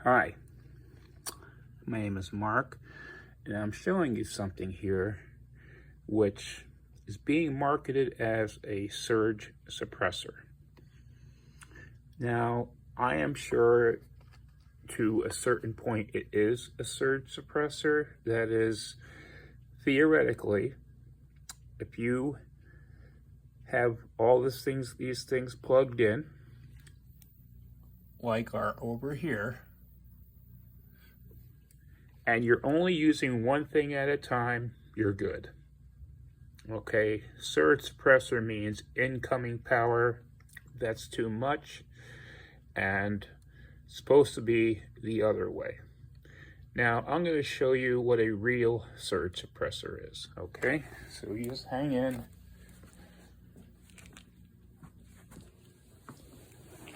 Hi, my name is Mark, and I'm showing you something here which is being marketed as a surge suppressor. Now, I am sure to a certain point it is a surge suppressor. That is, theoretically, if you have all these things plugged in, like are over here, and you're only using one thing at a time, you're good. Okay, surge suppressor means incoming power. That's too much, and it's supposed to be the other way. Now, I'm going to show you what a real surge suppressor is, okay? So you just hang in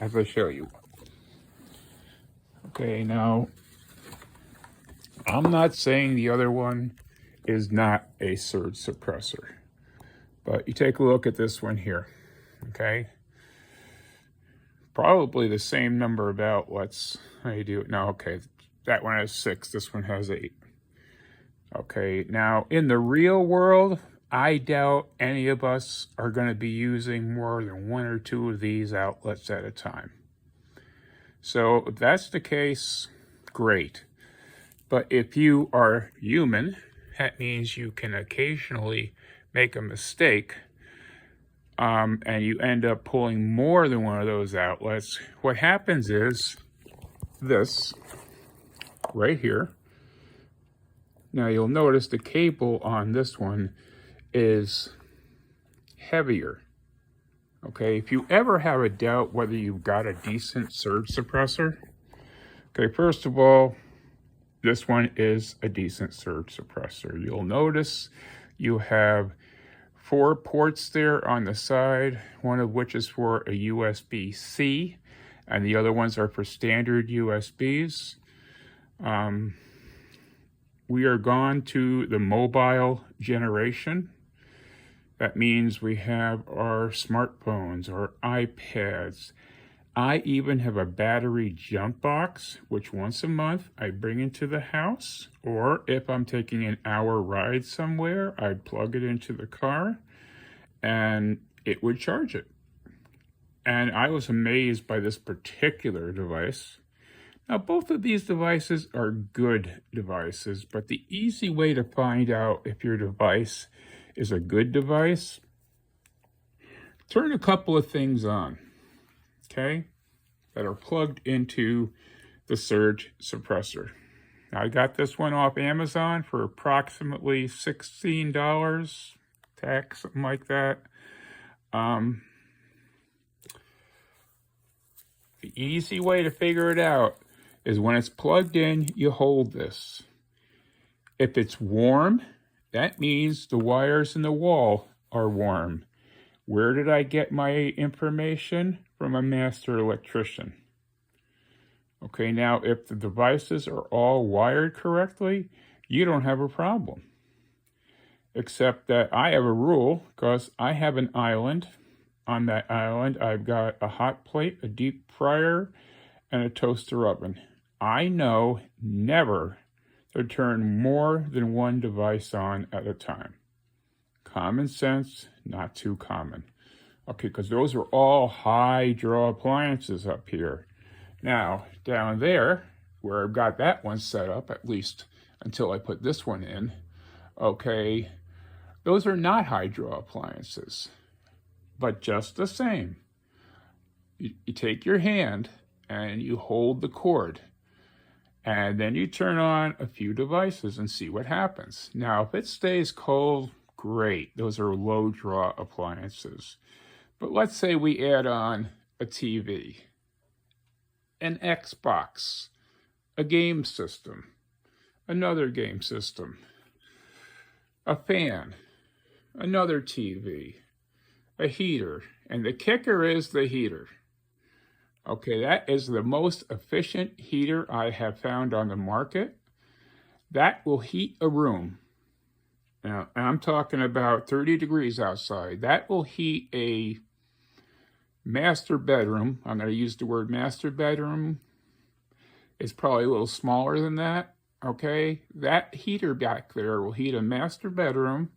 as I show you. Okay, now, I'm not saying the other one is not a surge suppressor, but you take a look at this one here, okay? Probably the same number of outlets. How do you do it? No, okay, that one has 6, this one has 8. Okay, now in the real world, I doubt any of us are going to be using more than 1 or 2 of these outlets at a time. So if that's the case, great. But if you are human, that means you can occasionally make a mistake, and you end up pulling more than one of those outlets. What happens is this right here. Now you'll notice the cable on this one is heavier. Okay, if you ever have a doubt whether you've got a decent surge suppressor, okay, first of all, this one is a decent surge suppressor. You'll notice you have 4 ports there on the side, one of which is for a USB-C, and the other ones are for standard USBs. We are gone to the mobile generation. That means we have our smartphones, our iPads. I even have a battery jump box, which once a month I bring into the house, or if I'm taking an hour ride somewhere, I'd plug it into the car and it would charge it. And I was amazed by this particular device. Now, both of these devices are good devices, but the easy way to find out if your device is a good device, turn a couple of things on, okay, that are plugged into the surge suppressor. Now, I got this one off Amazon for approximately $16, tax, something like that. The easy way to figure it out is when it's plugged in, you hold this. If it's warm, that means the wires in the wall are warm. Where did I get my information? From a master electrician. Okay, now if the devices are all wired correctly, you don't have a problem. Except that I have a rule, because I have an island. On that island, I've got a hot plate, a deep fryer, and a toaster oven. I know never to turn more than one device on at a time. Common sense, not too common. Okay, because those are all high draw appliances up here. Now, down there, where I've got that one set up, at least until I put this one in, okay, those are not high draw appliances. But just the same, you take your hand and you hold the cord, and then you turn on a few devices and see what happens. Now, if it stays cold, great. Those are low draw appliances. But let's say we add on a TV, an Xbox, a game system, another game system, a fan, another TV, a heater, and the kicker is the heater. Okay, that is the most efficient heater I have found on the market. That will heat a room. Now, I'm talking about 30 degrees outside. That will heat a master bedroom. I'm going to use the word master bedroom It's probably a little smaller than that. Okay, that heater back there will heat a master bedroom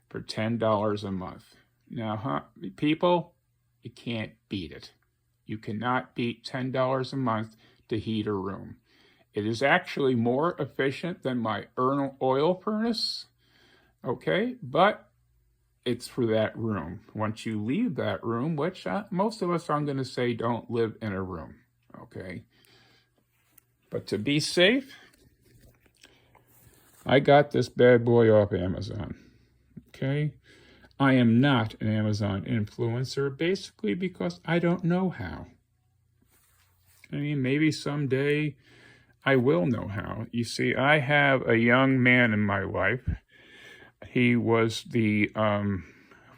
for $10 a month. Now, people, you can't beat it. You cannot beat $10 a month to heat a room. It is actually more efficient than my oil furnace, okay? But it's for that room. Once you leave that room, which most of us, I'm going to say, don't live in a room, okay? But to be safe, I got this bad boy off Amazon, okay? I am not an Amazon influencer, basically because I don't know how. I mean, maybe someday I will know how. You see, I have a young man in my life. He was the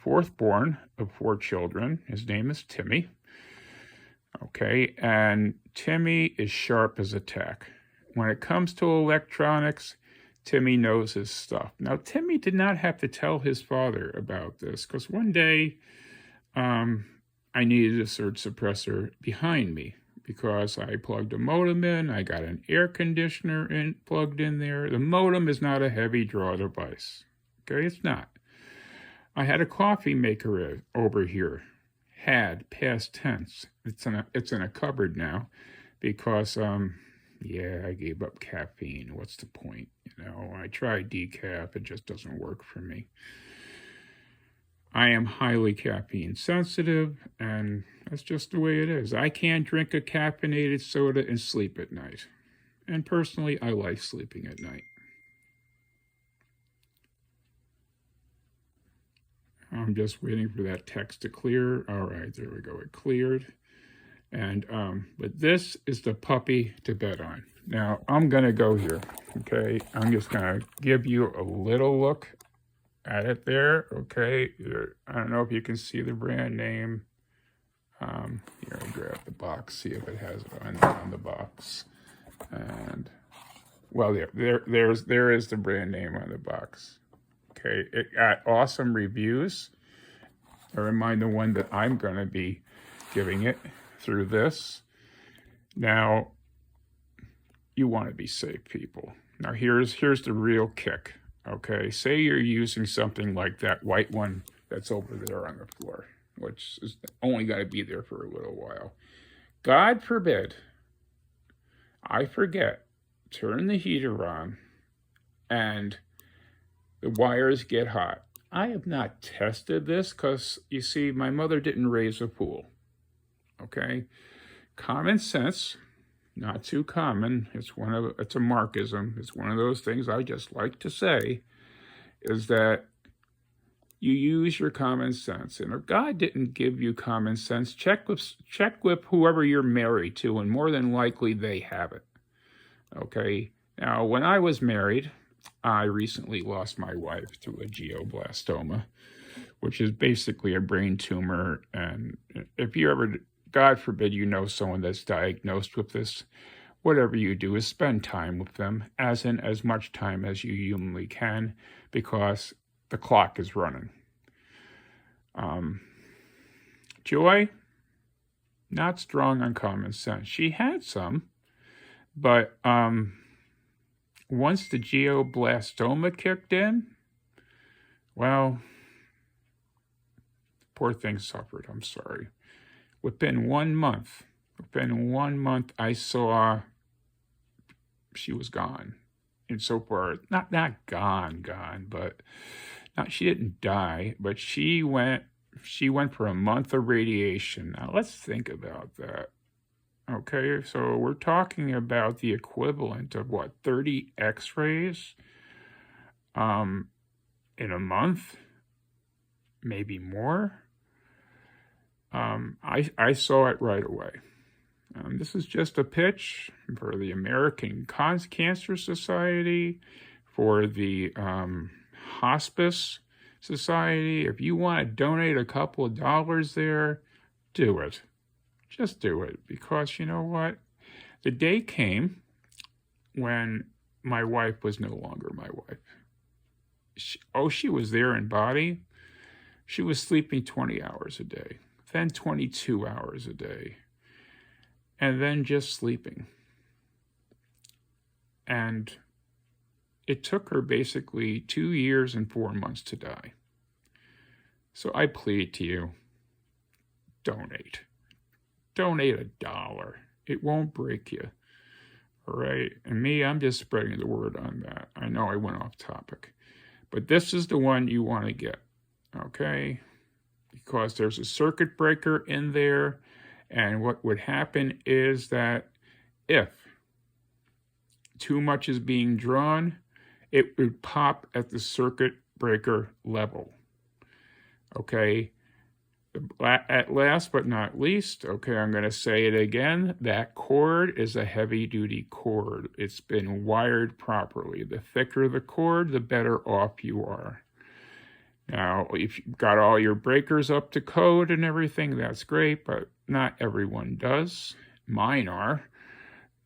fourth born of 4 children. His name is Timmy. Okay, and Timmy is sharp as a tack. When it comes to electronics, Timmy knows his stuff. Now, Timmy did not have to tell his father about this, because one day I needed a surge suppressor behind me because I plugged a modem in. I got an air conditioner plugged in there. The modem is not a heavy draw device. Okay, it's not. I had a coffee maker over here. Had, past tense. It's in a cupboard now because I gave up caffeine. What's the point? You know, I tried decaf, it just doesn't work for me. I am highly caffeine sensitive, and that's just the way it is. I can't drink a caffeinated soda and sleep at night. And personally, I like sleeping at night. I'm just waiting for that text to clear. All right, there we go. It cleared. And but this is the puppy to bet on. Now, I'm going to go here, okay? I'm just going to give you a little look at it there, okay? I don't know if you can see the brand name. Here, I grab the box, see if it has it on the box. And, well, there is the brand name on the box. Okay, it got awesome reviews. Bear in mind the one that I'm going to be giving it through this. Now, you want to be safe, people. Now, here's the real kick. Okay, say you're using something like that white one that's over there on the floor, which is only going to be there for a little while. God forbid I forget, turn the heater on, and the wires get hot. I have not tested this because, you see, my mother didn't raise a fool. Okay? Common sense, not too common. It's a Marxism. It's one of those things I just like to say, is that you use your common sense. And if God didn't give you common sense, check with whoever you're married to, and more than likely they have it. Okay? Now, when I was married, I recently lost my wife to a glioblastoma, which is basically a brain tumor. And if you ever, God forbid, you know someone that's diagnosed with this, whatever you do is spend time with them, as much time as you humanly can, because the clock is running. Joy, not strong on common sense. She had some, but once the glioblastoma kicked in, well, poor thing suffered. I'm sorry. Within 1 month, I saw she was gone. And so far, not gone, but she didn't die, but she went for a month of radiation. Now let's think about that. Okay, so we're talking about the equivalent of 30 x-rays in a month, maybe more. I saw it right away. This is just a pitch for the American Cancer Society, for the Hospice Society. If you want to donate a couple of dollars there, do it. Just do it, because you know what? The day came when my wife was no longer my wife. She was there in body. She was sleeping 20 hours a day, then 22 hours a day, and then just sleeping. And it took her basically 2 years and 4 months to die. So I plead to you, donate. Donate $1. It won't break you. All right. And me, I'm just spreading the word on that. I know I went off topic. But this is the one you want to get. Okay? Because there's a circuit breaker in there. And what would happen is that if too much is being drawn, it would pop at the circuit breaker level. Okay? At last but not least, okay, I'm going to say it again, that cord is a heavy-duty cord. It's been wired properly. The thicker the cord, the better off you are. Now, if you've got all your breakers up to code and everything, that's great, but not everyone does. Mine are.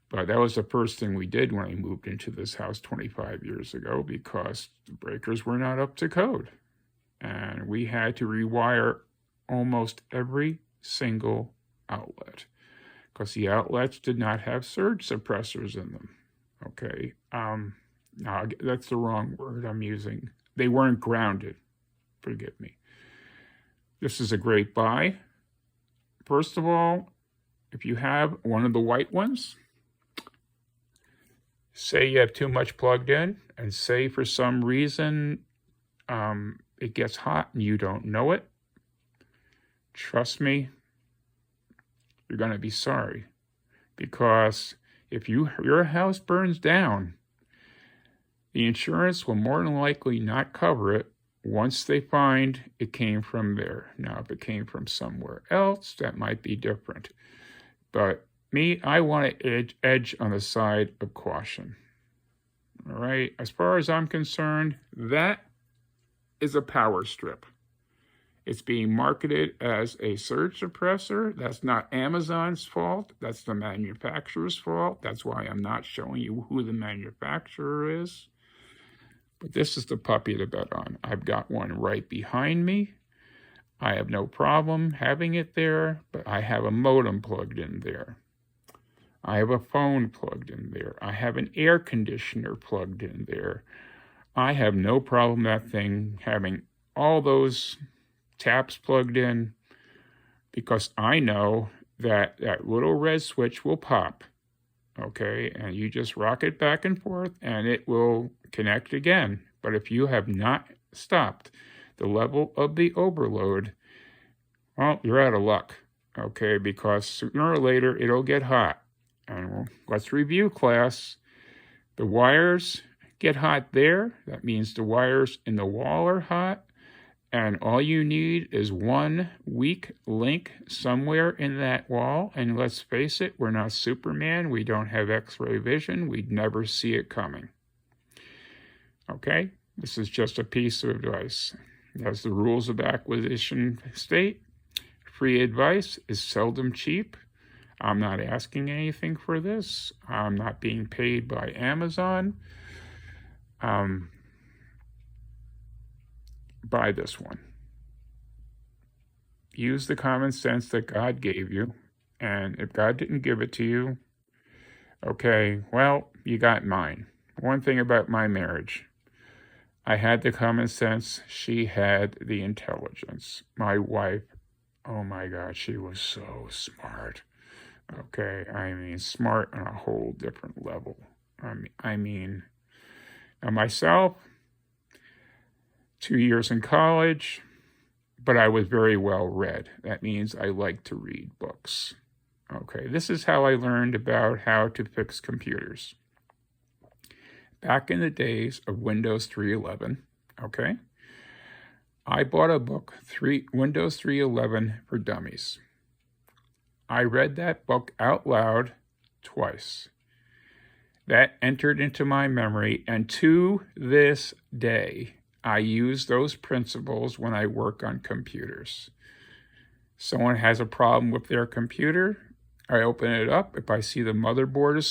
But that was the first thing we did when I moved into this house 25 years ago, because the breakers were not up to code. And we had to rewire almost every single outlet, because the outlets did not have surge suppressors in them. Okay, no, that's the wrong word I'm using. They weren't grounded. Forgive me. This is a great buy. First of all, if you have one of the white ones, say you have too much plugged in, and say for some reason it gets hot and you don't know it, trust me, you're going to be sorry. Because if your house burns down, the insurance will more than likely not cover it once they find it came from there. Now, if it came from somewhere else, that might be different. But me, I want to edge on the side of caution. All right? As far as I'm concerned, that is a power strip. It's being marketed as a surge suppressor. That's not Amazon's fault. That's the manufacturer's fault. That's why I'm not showing you who the manufacturer is. But this is the puppy to bet on. I've got one right behind me. I have no problem having it there, but I have a modem plugged in there. I have a phone plugged in there. I have an air conditioner plugged in there. I have no problem that thing having all those taps plugged in, because I know that that little red switch will pop, okay, and you just rock it back and forth and it will connect again. But if you have not stopped the level of the overload, well, you're out of luck, okay, because sooner or later it'll get hot. And let's review, class. The wires get hot there. That means the wires in the wall are hot. And all you need is one weak link somewhere in that wall. And let's face it, we're not Superman. We don't have X-ray vision. We'd never see it coming. Okay? This is just a piece of advice. As the rules of acquisition state, free advice is seldom cheap. I'm not asking anything for this. I'm not being paid by Amazon. Buy this one. Use the common sense that God gave you. And if God didn't give it to you, okay, well, you got mine. One thing about my marriage, I had the common sense. She had the intelligence. My wife, oh my God, she was so smart. Okay, I mean, smart on a whole different level. I mean, now myself, 2 years in college, but I was very well read. That means I like to read books. Okay, this is how I learned about how to fix computers. Back in the days of Windows 3.11, okay, I bought a book, Windows 3.11 for Dummies. I read that book out loud twice. That entered into my memory, and to this day, I use those principles when I work on computers. Someone has a problem with their computer, I open it up. If I see the motherboard is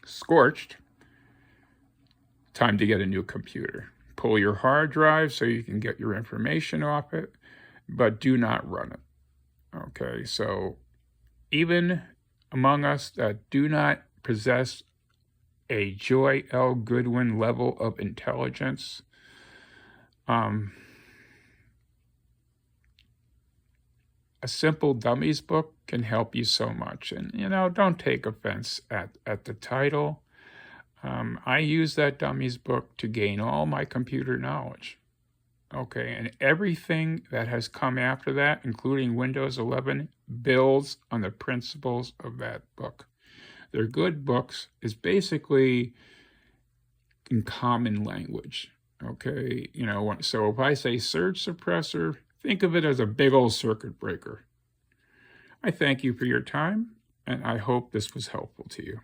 scorched, time to get a new computer. Pull your hard drive so you can get your information off it, but do not run it. Okay, so even among us that do not possess a Joy L. Goodwin level of intelligence. A simple dummies book can help you so much. And, don't take offense at the title. I use that dummies book to gain all my computer knowledge. Okay, and everything that has come after that, including Windows 11, builds on the principles of that book. They're good books. It's basically in common language. Okay, so if I say surge suppressor, think of it as a big old circuit breaker. I thank you for your time, and I hope this was helpful to you.